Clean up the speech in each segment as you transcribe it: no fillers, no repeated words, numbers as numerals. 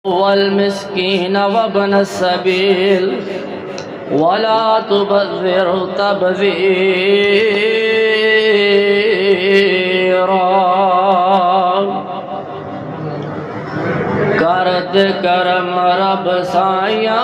والمسكين وابن السبيل ولا تبذر تبذيرا کرد کرم رب سایاں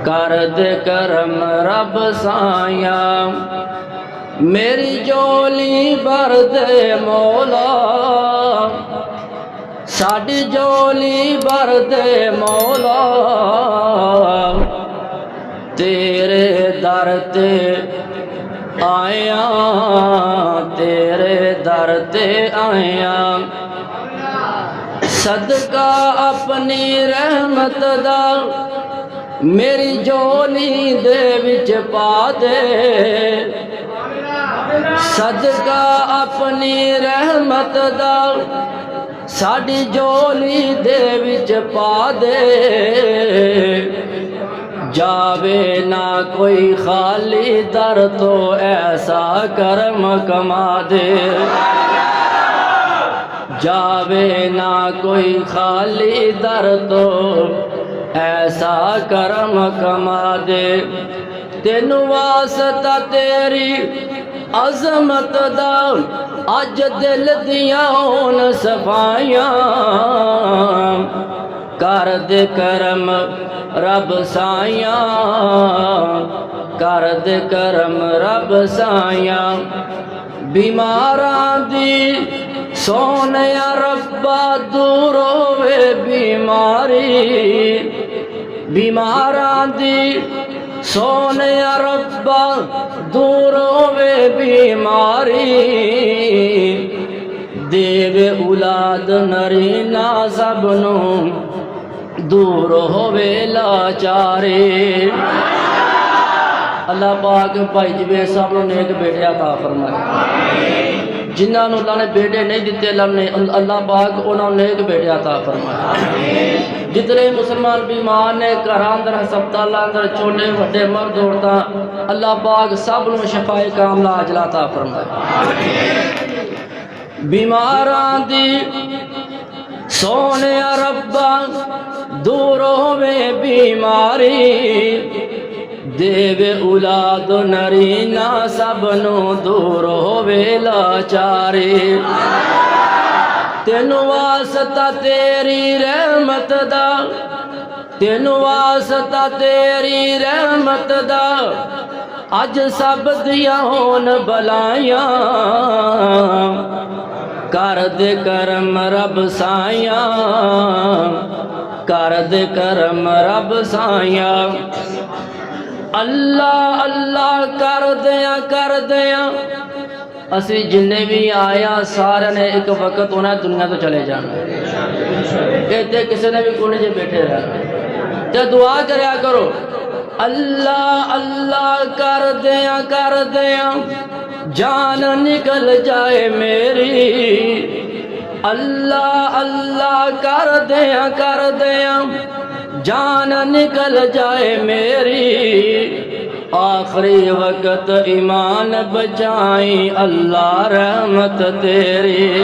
کرد کرم رب سایاں میری جولی بھر دے مولا ساڈی جولی بھر دے مولا تیرے در تے آیاں تیرے در تے آیاں صدقہ اپنی رحمت دا میری جولی دے وچ پا دے صدقہ اپنی رحمت دا ساڈی جولی دے وچ پا دے جاوے نہ کوئی خالی در تو ایسا کرم کما دے جاوے نہ کوئی خالی در تو ایسا کرم کما دے تینو واسطہ تیری عظمت دا اج دل دیاں ہون صفائیاں کر دے کرم رب سایاں کر دے کرم رب سایاں بیماراں دی سونے ربا دور ہوئے بیماری بیماراں دی سونے ربا دور ہوئے بیماری دیوے اولاد نرینا سبنو دور ہوئے لاچارے اللہ پاک بھائی جوے سب نے ایک بیٹے عطا فرمائے جنہاں نو اللہ نے بیٹے نہیں دیتے اللہ پاک انہوں نے ایک بیٹے عطا فرمائے جتنے مسلمان بیمار نے گھراں اندر ہسپتالاں اندر چھوٹے وڈے مرد عورتاں اللہ پاک سب نو شفاء کاملہ عاجلہ عطا فرمائے بیماراں دی سونے ربا دور ہوئے بیماری دیوے اولاد نرینا سب نو دور ہوئے لاچاری تینو واسطہ تیری رحمت دا تینو واسطہ تیری رحمت دا اج سب دیاں ہون بلائیاں کر دے کرم رب سایاں کر دے کرم رب سایاں اللہ اللہ کر دیاں اسی جنہیں بھی آیا سارے نے ایک وقت ہونا دنیا تو چلے جانا کہتے کسی نے بھی کونے جے بیٹھے رہنا تے دعا کریا کرو اللہ اللہ کر دیاں جان نکل جائے میری اللہ اللہ کر دیاں جان نکل جائے میری آخری وقت ایمان بچائیں اللہ رحمت تیری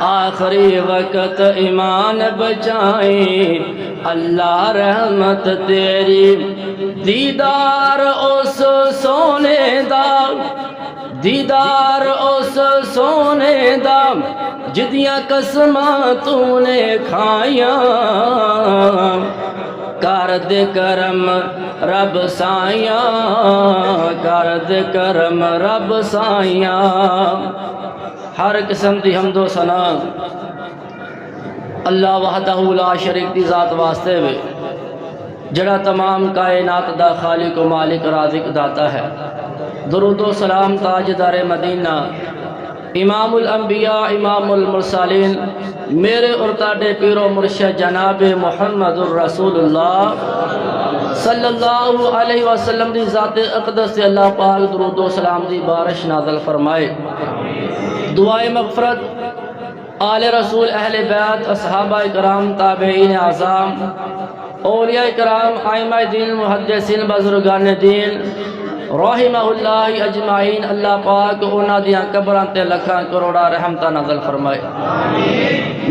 آخری وقت ایمان بچائیں اللہ رحمت تیری دیدار اس سونے دا دیدار اس سونے دا جدیاں قسماں تو نے کھائیاں کر دے کرم رب سایاں کر دے کرم رب سایاں ہر قسم دی حمد و ثنا اللہ وحدہ لا شریک دی ذات واسطے وے جڑا تمام کائنات دا خالق و مالک رازق داتا ہے درود و سلام تاجدار مدینہ امام الانبیاء امام المرسلین میرے اور تاڑے پیر و مرشد جناب محمد الرسول اللہ صلی اللہ علیہ وسلم دی ذات اقدس سے اللہ پاک درود و سلام دی بارش نازل فرمائے دعائے مغفرت آل رسول اہل بیت اصحابہ کرام تابعین اعظام اولیاء کرام ائمہ دین محدثین بزرگان دین رحمہ اللہ اجمعین اللہ پاک اونا دیاں قبران تے لکھاں کروڑا رحمتہ نازل فرمائے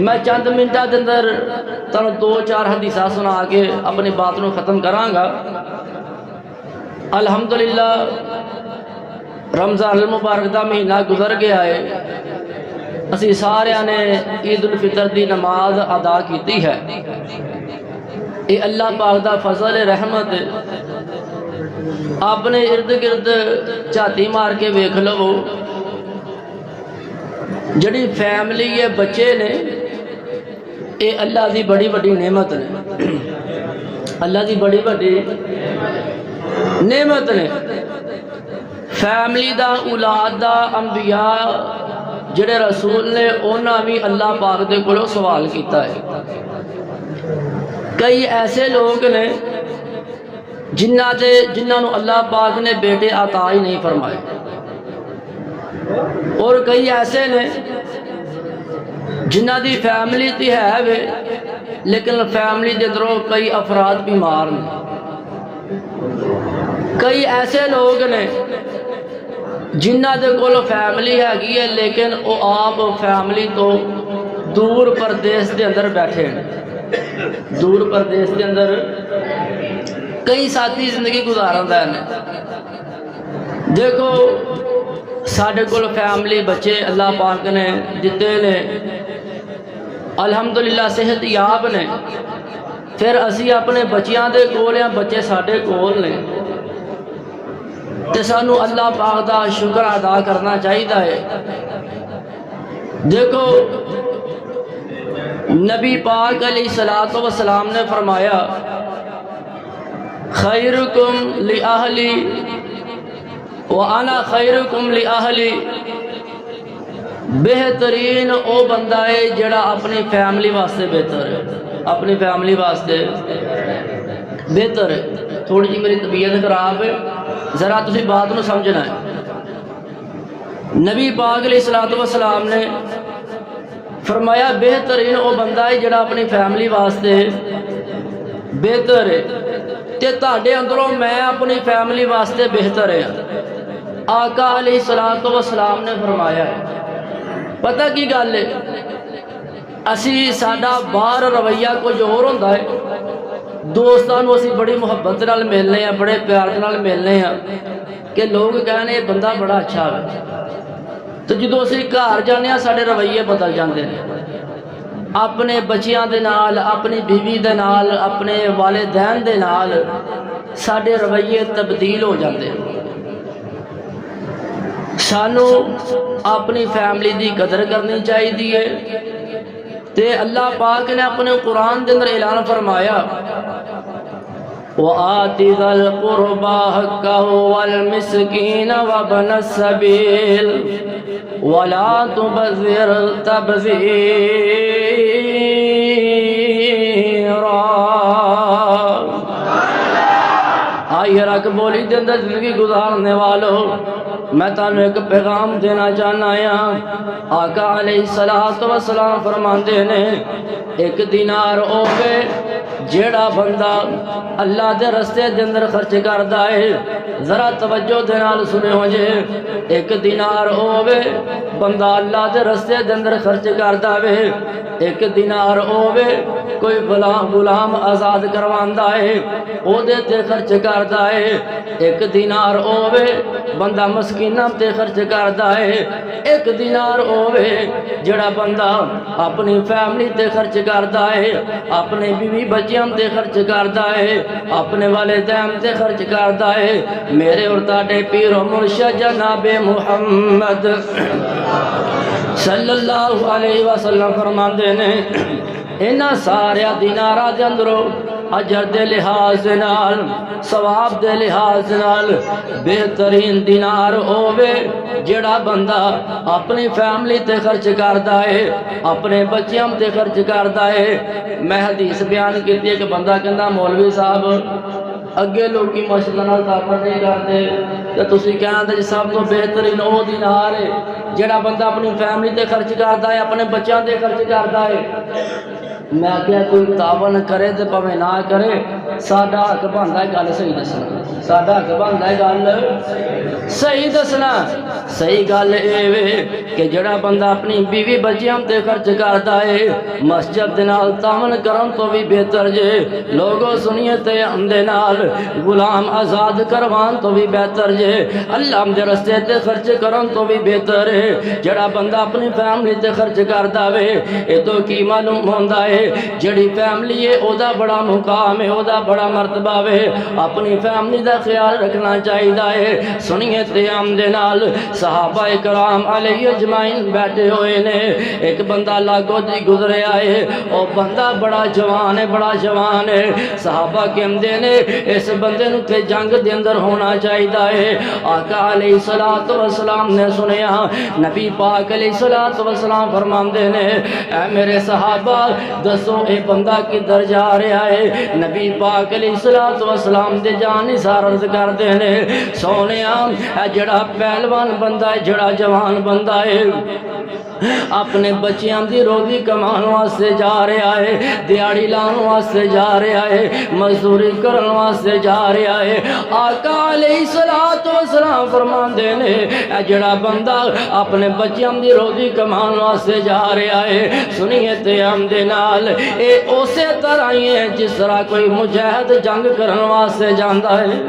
میں چند منٹوں کے اندر تمہیں 2-4 حدیثاں سنا کے اپنی بات کو ختم کراں گا۔ الحمدللہ رمضان المبارک دا مہینہ گزر گیا ہے، اسی سارے نے عید الفطر دی نماز ادا کیتی ہے۔ یہ اللہ پاک دا فضل رحمت ہے۔ اپنے ارد گرد جھاتی مار کے ویکھ لو، جڑی فیملی ہے بچے نے، یہ اللہ دی بڑی بڑی نعمت نے، اللہ دی بڑی بڑی نعمت نے۔ فیملی دا، اولاد دا، انبیاء جڑے رسول نے انہاں بھی اللہ پاک دے کولوں سوال کیتا ہے۔ کئی ایسے لوگ نے جنہاں نو اللہ پاک نے بیٹے عطا ہی نہیں فرمائے، اور کئی ایسے نے جنہاں دی فیملی تی ہے وے لیکن فیملی دے اندروں کئی افراد بیمار نے۔ کئی ایسے لوگ نے جنہاں دے کول فیملی ہے لیکن وہ آپ فیملی تو دور پردیس دے اندر بیٹھے ہیں، دور پردیس دے اندر کئی ساتھی زندگی گزارن ہے۔ دیکھو ساڈے کول فیملی بچے اللہ پاک نے دیتے نے، الحمدللہ صحت یاب نے، پھر اسی اپنے بچیاں دے کول یا بچے ساڈے کول نے، تے سانو اللہ پاک دا شکر ادا کرنا چاہیے۔ دیکھو نبی پاک علیہ الصلوۃ والسلام نے فرمایا خیرکم لأہلی وانا خیرکم لأہلی، بہترین او بندہ ہے جڑا اپنی فیملی واسطے بہتر ہے، اپنی فیملی واسطے بہتر ہے۔ تھوڑی جی میری طبیعت خراب ہے، ذرا تسی بات نو سمجھنا ہے۔ نبی پاک علیہ الصلوۃ والسلام نے فرمایا بہترین او بندہ ہے جڑا اپنی فیملی واسطے بہتر ہے، تے تہاڈے اندروں میں اپنی فیملی واسطے بہتر ہے۔ آقا علیہ الصلوۃ والسلام نے فرمایا پتہ کی گل ہے، اسی ساڈا باہر رویہ کچھ اور ہوندا ہے، دوستاں نوں اسی بڑی محبت نال ملنے ہیں، بڑے پیار نال ملنے ہیں کہ لوگ کہنے بندہ بڑا اچھا ہے، تو جدوں اسی گھر جانے ہیں ساڈے رویے بدل جاندے ہیں، اپنے بچیاں دے نال، اپنی بیوی دے نال، اپنے والدین دے نال ساڈے رویے تبدیل ہو جاندے ہیں۔ سانو اپنی فیملی دی قدر کرنی چاہیے، تے اللہ پاک نے اپنے قرآن دے اندر اعلان فرمایا وَآتِ ذَا الْقُرْبَى حَقَّهُ وَالْمِسْكِينَ وَابْنَ السَّبِيلِ وَلَا تُبَذِّرْ تَبْذِيرًا۔ آئیے رکھ بولی دے اندر زندگی گزارنے والوں، میں تانوں ایک پیغام دینا چاہنا ہاں۔ آقا علیہ الصلوۃ والسلام فرماندے نے ایک دینار ہوے جیڑا بندہ اللہ دے رستے دے اندر خرچ کردا ہے، ذرا توجہ دے نال سنو جے، ایک دینار ہوے بندہ اللہ دے رستے دے اندر خرچ کردا وے، ایک دینار ہوے کوئی غلام آزاد کرواندا ہے او دے تے خرچ کردا ہے، ایک دینار ہوے بندہ مسکیناں تے خرچ کردا ہے، ایک دینار ہوے جڑا بندہ اپنی فیملی تے خرچ کردا ہے، اپنے بیوی بچیاں تے خرچ کردا ہے، اپنے والدین تے خرچ کردا ہے، میرے اور تاڈے پیر و مرشد جناب محمد صلی اللہ علیہ وسلم فرماندے نے انہاں سارے دیناراں دے اندروں اجر دے لحاظ نال، ثواب دے لحاظ نال بہترین دینار ہووے جڑا بندہ اپنی فیملی تے خرچ کردا ہے، اپنے بچیاں تے خرچ کردا ہے۔ میں حدیث بیان کیتی ہے کہ بندہ کہندا مولوی صاحب اگے لوگ مسجد نال تعلق نہیں کرتے تے تسی کہندے جی سب تو بہترین او دینار ہے جڑا بندہ اپنی فیملی تے خرچ کردا ہے اپنے بچیاں تے خرچ کردا ہے میں کیا کوئی تعاون کرے تے پویں نہ کرے ساڈا حق بندا ہے گل صحیح دسنا ساڈا حق بندا ہے گل صحیح دسنا صحیح گل اے وے کہ جڑا بندہ اپنی بیوی بچیاں تے خرچ کردا ہے مسجد دے نال تعاون کرن تو بھی بہتر جے لوگوں سنیے تے اندے نال غلام آزاد کروان تو بھی بہتر جے اللہ دے رستے تے خرچ کرن تو بھی بہتر ہے جڑا بندہ اپنی فیملی تے خرچ کردا وے اے تو کی معلوم ہوندا ہے جڑی فیملی ہے او دا بڑا مقام ہے او دا بڑا مرتبہ ہے اپنی فیملی دا خیال رکھنا چاہیدا ہے سنیے تے دے نال صحابہ کرام علیہ اجمعین بیٹھے ہوئے نے ایک بندہ لاگو دی گزریا ہے او بندہ بڑا جوان ہے صحابہ کہندے نے اس بندے نو تے جنگ دے اندر ہونا چاہیدا ہے آقا علیہ الصلوۃ والسلام نے سنیا نبی پاک علیہ الصلوۃ والسلام فرماندے نے اے میرے صحابہ دسو اے بندہ کدھر جا رہا ہے نبی پاک علیہ الصلوۃ والسلام دے جان نثار عرض کردے نے سونیا اے جڑا پہلوان بندہ ہے جڑا جوان بندہ ہے اپنے بچیاں دی روزی کمان واسطے جا رہا ہے دیہڑی لان واسطے جا رہا ہے مزدوری کرن واسطے جا رہا ہے آقا علیہ الصلوۃ والسلام فرماندے نے اے جڑا بندہ اپنے بچیاں دی روزی کمان واسطے جا رہا ہے سنیے تے ہم دے نال اے اسی طرح ہی ہے جس طرح کوئی مجاہد جنگ کرن واسطے جاندا ہے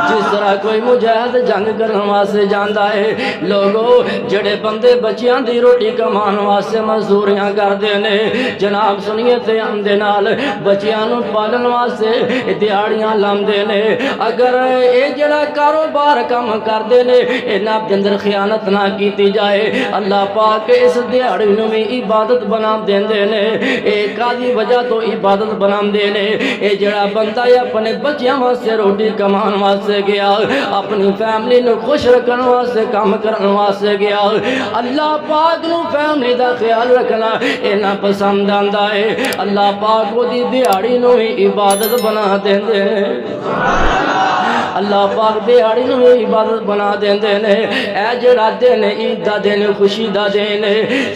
جس طرح کوئی مجاہد جنگ کرن واسطے جاندا ہے لوگوں جڑے بندے بچیاں دی روٹی کمان واسطے مزدوریاں کردے نے جناب سنیے تے ہم دے نال بچیاں نو پالن واسطے دیہڑیاں لاندے نے اگر اے جڑا کاروبار کم کردے نے انہاں دے اندر خیانت نہ کیتی جائے اللہ پاک اس دیہڑی نو بھی عبادت بنا دیندے نے اے کادی وجہ تو عبادت بنا دے نے اے جڑا بندہ اپنے بچیاں واسطے روٹی کمان واسطے گیا اپنی فیملی نو خوش رکھن واسطے کام کرن واسطے گیا اللہ پاک نو فیملی دا خیال رکھنا اینا پسند آندا ہے اللہ پاک وہ دی دیہڑی نو ہی عبادت بنا دیندے اللہ پاک دیہڑی نو ہی عبادت بنا دیندے نے اے جڑا دن عید دا دن خوشی دا دن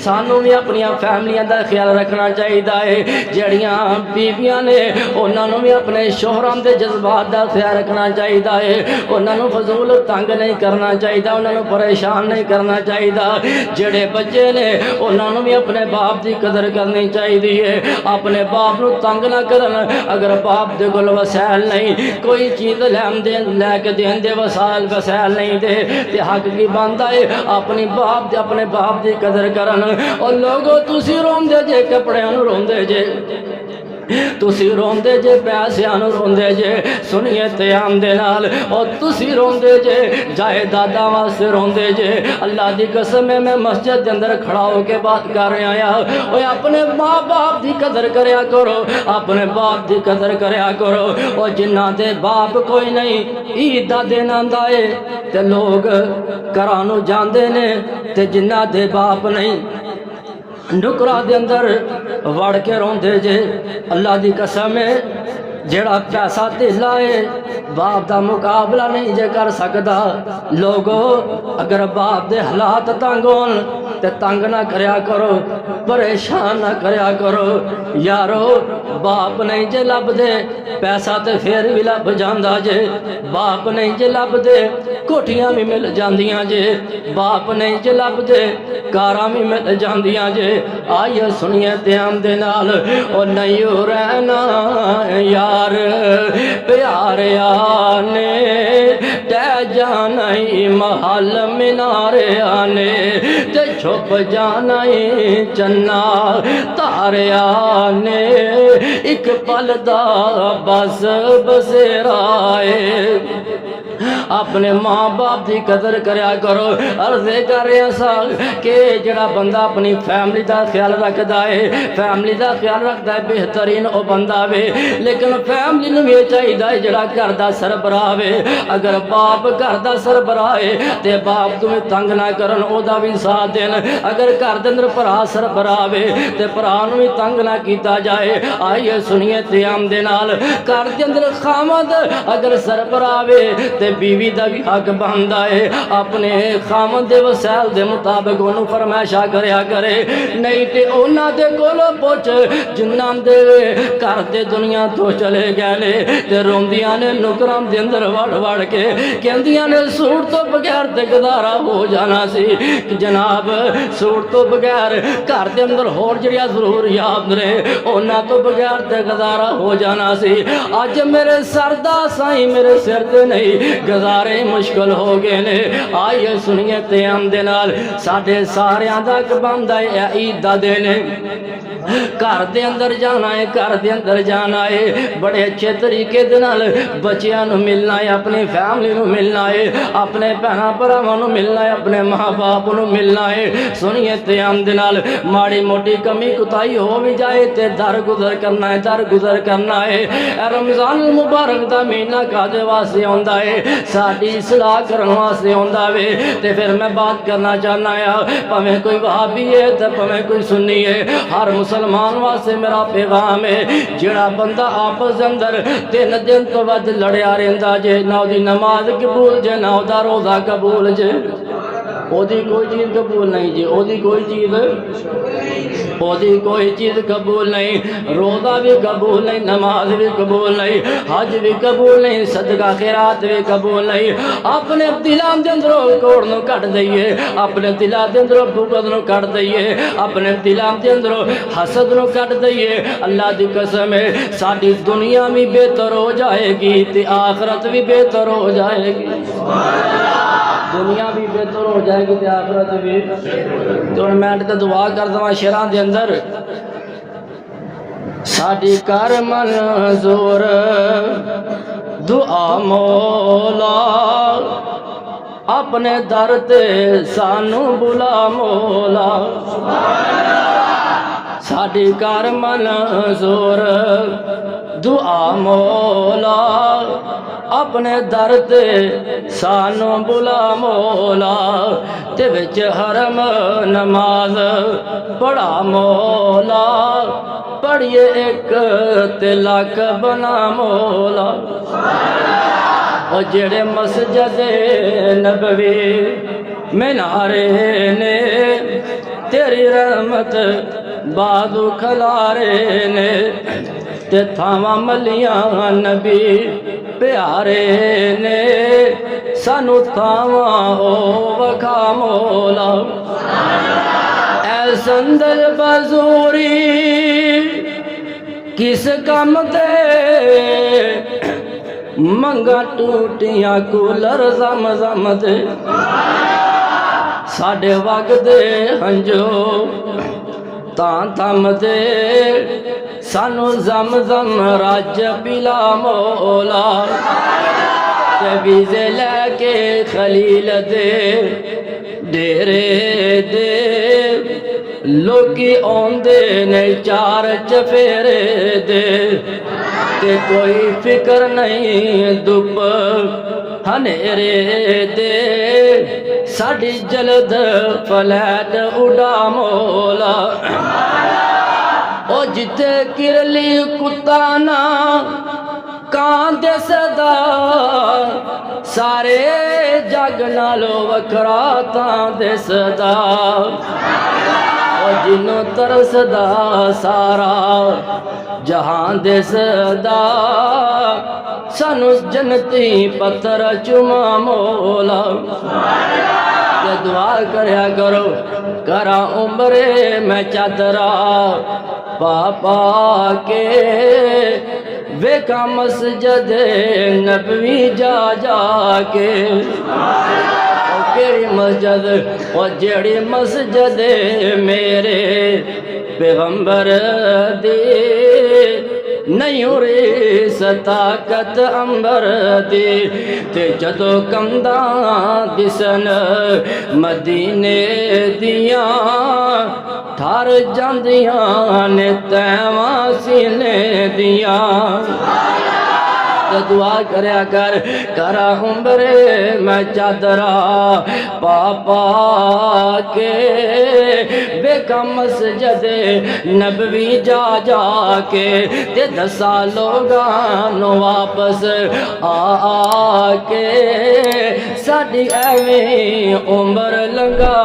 سانو بھی اپنی فیملیاں دا خیال رکھنا چاہیدا ہے جڑیاں بیویاں نے انہاں نو بھی اپنے شوہراں دے جذبات دا خیال رکھنا چاہیدا ہے انہاں نو فضول تنگ نہیں کرنا چاہیدا انہاں نو پریشان نہیں کرنا چاہیدا جڑے بچے نے انہاں نو بھی اپنے باپ دی قدر کرنی چاہیدی ہے اپنے باپ نو تنگ نہ کرن اگر باپ دے کول وسائل نہیں کوئی چیز لے کے دین دے وسائل نہیں دے تے حق کی بندہ ہے اپنے باپ دی قدر کرن اور لوگوں تسی روندے جے کپڑیاں نو روندے جے تسی روندے جے پیسیاں نو روندے جے سنیے تے ہم دے نال اور تسی روندے جے جائیداداں واسطے روندے جے اللہ دی قسم میں مسجد دے اندر کھڑا ہو کے بات کر رہا ہاں اوے اپنے ماں باپ دی قدر کریا کرو اپنے باپ دی قدر کریا کرو اور جنہاں دے باپ کوئی نہیں عید دا دن آندا ہے تے لوگ گھراں نو جاندے نے تے جنہاں دے باپ نہیں نکرا دے اندر وڑ کے روندے جے اللہ دی قسم ہے جڑا پیسہ دلا ہے باپ دا مقابلہ نہیں جے کر سکدا لوگوں اگر باپ دے حالات تنگ ہون تے تنگ نہ کریا کرو پریشان نہ کریا کرو یارو باپ نہیں جے لب دے پیسہ تے پھر بھی لب جاندا جے باپ نہیں جے لب دے کوٹھیاں بھی مل جاندیاں جے باپ نہیں جے لب دے کاراں بھی مل جاندیاں جے آئیے سنیے تے ہم دے نال او نہیں رہنا یار پیارے آنے ٹہ جانا ہی محل منارے آنے تے چھپ جانا ہی چنا تارے آنے ایک پل دا بس بسیرائے اپنے ماں باپ دی قدر کریا کرو۔ عرض کر رہے ہیں کہ جڑا بندہ اپنی فیملی دا خیال رکھدا ہے، فیملی دا خیال رکھدا ہے، بہترین او بندہ وے۔ لیکن فیملی نوں یہ چاہیے جڑا گھر دا سربراہ وے، اگر باپ گھر دا سربراہ ہے تے باپ تمہیں تنگ نہ کرن، او دا بھی ساتھ دین۔ اگر گھر دے اندر بھرا سربراہ وے تے بھرا نوں بھی تنگ نہ کیتا جائے۔ آئیے سنیے قیام دے نال گھر دے اندر خامد اگر سربراہ وے تے بیوی دا بھی حق بندا ہے اپنے خامد دے وسائل دے مطابق انہوں فرمائشا کریا کرے، نہیں تے اونا دے کولو پوچھ جنہاں دے گھر دے دنیا تو چلے گئے تے روندیاں نے نکرام دے اندر وڑ کے کہندیاں نے سوٹ تو بغیر تے گزارا ہو جانا سی۔ جناب سوٹ تو بغیر گھر دے اندر ہور جڑیاں ضروریات نے اونا تو بغیر تے گزارا ہو جانا سی۔ اج میرے سر دا سائیں میرے سر تے نہیں، گزارے مشکل ہو گئے نے۔ آئیے سنیے قیام دے نال ساڈے ساریاں دا بندا ہے عید دا دن گھر دے اندر جانا ہے، گھر دے اندر جانا ہے، بڑے اچھے طریقے دے نال بچیاں نوں ملنا ہے، اپنی فیملی نوں ملنا ہے، اپنے بہناں بھراواں نوں ملنا ہے، اپنے ماں باپ نوں ملنا ہے۔ سنیے قیام دے نال ماڑی موٹی کمی کوتاہی ہو بھی جائے تے در گزر کرنا ہے، در گزر کرنا ہے۔ اے رمضان المبارک دا مہینہ کادے واسطے ہوندا ہے؟ ساڈی اصلاح کرن واسطے ہوندا وے۔ تے پھر میں بات کرنا چاہنا ہے، پاویں کوئی وہابی ہے تے پاویں کوئی سنی ہے، ہر مسلمان واسطے میرا پیغام ہے جڑا بندہ آپس دے اندر 3 دن تو ود لڑیا رہندا جے، نہ اودی نماز قبول جے، نہ اودا روزہ قبول جے، اودی کوئی چیز قبول نہیں جی، اودی کوئی چیز قبول نہیں، روزہ بھی قبول نہیں، نماز بھی قبول نہیں، حج بھی قبول نہیں، صدقہ خیرات بھی قبول نہیں۔ اپنے دلاں دے اندروں کوڑ نو کٹ دئیے، اپنے دلاں دے اندروں بغض نو کٹ دئیے، اپنے دلاں دے اندروں حسد نو کٹ دئیے۔ اللہ دی قسم ہے ساڈی دنیا بھی بہتر ہو جائے گی تے آخرت بھی بہتر ہو جائے گی، دنیا بھی بہتر ہو جائے گی تے آخرت بھی۔ تو میں تے دعا کر دواں شہراں دے اندر ساڈی کر منظور دعا مولا، اپنے در تے سانو بلا مولا، ساڈی کر منظور دعا مولا، اپنے در تے سانو بلا مولا، تے وچ حرم نماز پڑھا مولا، پڑھیے ایک تے لاکھ بنا مولا۔ اور جڑے مسجد نبوی مینارے نے تیری رحمت بازو کھلارے نے، تے تھاواں ملیاں نبی پیارے نے، سانو تھاواں او وکھا مولا۔ اے سندل بزوری کس کم تے منگا ٹوٹیاں کولر زم زم دے، ساڈے وقت دے ہنجو تاں تھم دے، سانو زم زم راج پلا مولا، تے ویزے لے کے خلیل دے ڈیرے دے، لوکی اوندے نے 4 چفیرے دے، تے کوئی فکر نہیں دپ ہنیرے دے، ساڈی جلد فلیٹ اڑا مولا۔ او جتے کرلی کتا نا کان دے صدا، سارے جگ نالو وکھرا تاں دے صدا، جنوں ترسدا سارا جہان دے صدا، سانو جنتی پتھر چما مولا۔ تے دعا کریا کرو کرا عمرے میں چادرا پا پا کے، ویکھا مسجد نبوی جا جا کے، کیڑی مسجد او جیڑی مسجد میرے پیغمبر دی، نہیں ری ستاقت امبر دی تے جدو کمداں دسن مدینے دیاں تھار جاندیاں نے تیواں سینے دیاں دعا کریا کر کرا عمرے میں چادرہ پاپا کے بیکا مسجد نبوی جا جا کے تے 10 سالوں واپس آ کے ساڑی ایویں عمر لنگا